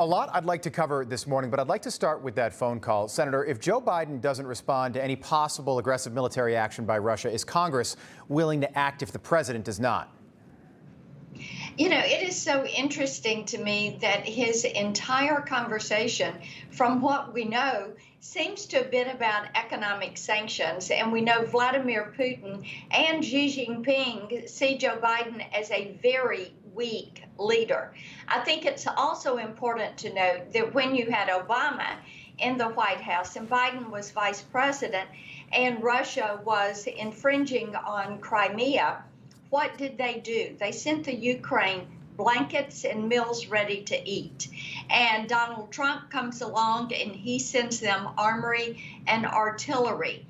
A lot I'd like to cover this morning, but I'd like to start with that phone call. Senator, if Joe Biden doesn't respond to any possible aggressive military action by Russia, is Congress willing to act if the president does not? You know, it is so interesting to me that his entire conversation, from what we know, seems to have been about economic sanctions. And we know Vladimir Putin and Xi Jinping see Joe Biden as a very weak leader. I think it's also important to note that when you had Obama in the White House and Biden was vice president and Russia was infringing on Crimea, what did they do? They sent the Ukraine blankets and meals ready to eat. And Donald Trump comes along and he sends them armory and artillery.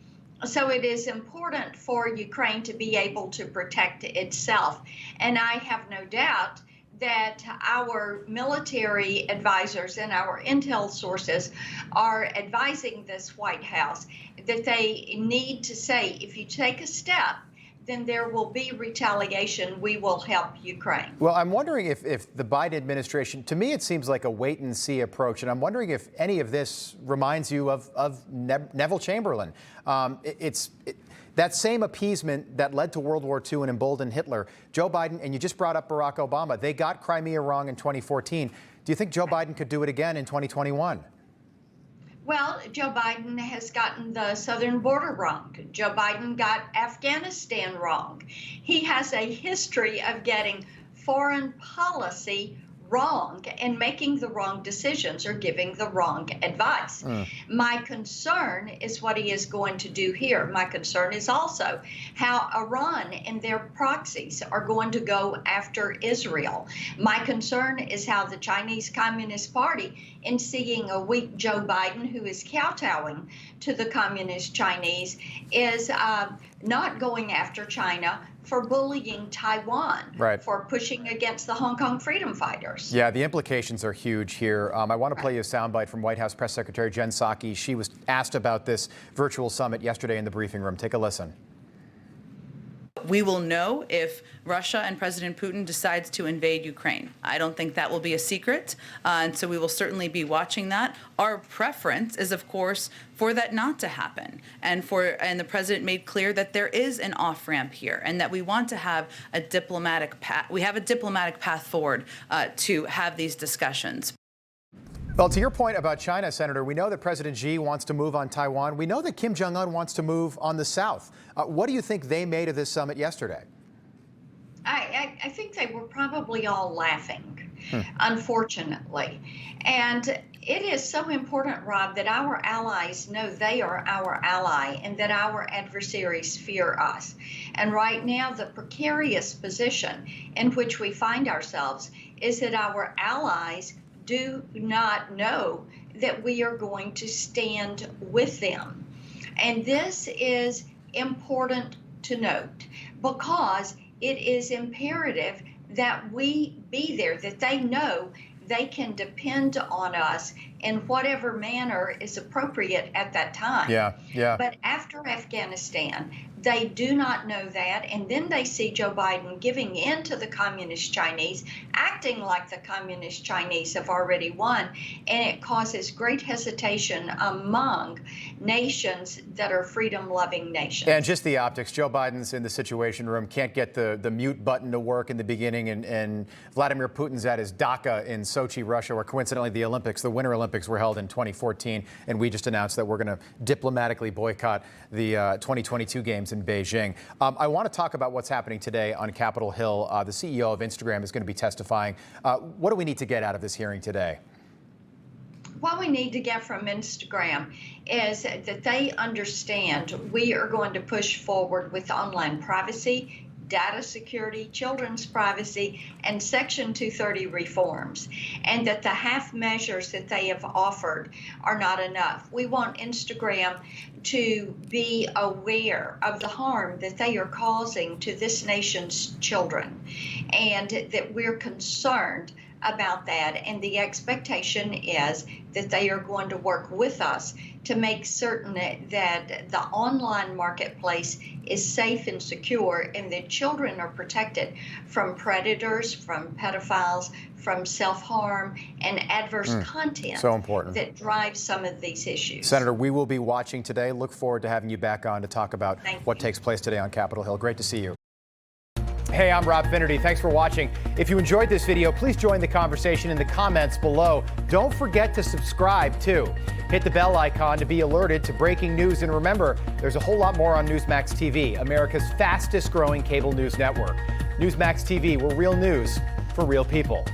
So it is important for Ukraine to be able to protect itself. And I have no doubt that our military advisors and our intel sources are advising this White House that they need to say, if you take a step, then there will be retaliation. We will help Ukraine. Well, I'm wondering if the Biden administration, to me, it seems like a wait and see approach. And I'm wondering if any of this reminds you of Neville Chamberlain. That same appeasement that led to World War II and emboldened Hitler. Joe Biden, and you just brought up Barack Obama, they got Crimea wrong in 2014. Do you think Joe Biden could do it again in 2021? Well, Joe Biden has gotten the southern border wrong. Joe Biden got Afghanistan wrong. He has a history of getting foreign policy wrong and making the wrong decisions or giving the wrong advice. My concern is what he is going to do here. My concern is also how Iran and their proxies are going to go after Israel. My concern is how the Chinese Communist Party, in seeing a weak Joe Biden who is kowtowing to the Communist Chinese, is not going after China for bullying Taiwan, right, for pushing against the Hong Kong freedom fighters. Yeah, the implications are huge here. I want to play you a soundbite from White House Press Secretary Jen Psaki. She was asked about this virtual summit yesterday in the briefing room. Take a listen. We will know if Russia and President Putin decides to invade Ukraine. I don't think that will be a secret, and so we will certainly be watching that. Our preference is, of course, for that not to happen, and the president made clear that there is an off-ramp here, and that we want to have a diplomatic path. We have a diplomatic path forward to have these discussions. Well, to your point about China, Senator, we know that President Xi wants to move on Taiwan. We know that Kim Jong-un wants to move on the South. What do you think they made of this summit yesterday? I think they were probably all laughing, unfortunately. And it is so important, Rob, that our allies know they are our ally and that our adversaries fear us. And right now, the precarious position in which we find ourselves is that our allies do not know that we are going to stand with them. And this is important to note because it is imperative that we be there, that they know they can depend on us in whatever manner is appropriate at that time. Yeah. But after Afghanistan, they do not know that, and then they see Joe Biden giving in to the Communist Chinese, acting like the Communist Chinese have already won, and it causes great hesitation among nations that are freedom-loving nations. And just the optics. Joe Biden's in the Situation Room, can't get the mute button to work in the beginning, and Vladimir Putin's at his dacha in Sochi, Russia, where coincidentally the Winter Olympics were held in 2014, and we just announced that we're going to diplomatically boycott the 2022 games in Beijing. I want to talk about what's happening today on Capitol Hill. The CEO of Instagram is going to be testifying. What do we need to get out of this hearing today? What we need to get from Instagram is that they understand we are going to push forward with online privacy, data security, children's privacy, and Section 230 reforms, and that the half measures that they have offered are not enough. We want Instagram to be aware of the harm that they are causing to this nation's children, and that we're concerned about that, and the expectation is that they are going to work with us to make certain that the online marketplace is safe and secure and that children are protected from predators, from pedophiles, from self-harm and adverse content so important. that drives some of these issues. Senator, we will be watching today. Look forward to having you back on to talk about what takes place today on Capitol Hill. Great to see you. Hey, I'm Rob Finnerty. Thanks for watching. If you enjoyed this video, please join the conversation in the comments below. Don't forget to subscribe, too. Hit the bell icon to be alerted to breaking news. And remember, there's a whole lot more on Newsmax TV, America's fastest growing cable news network. Newsmax TV, we're real news for real people.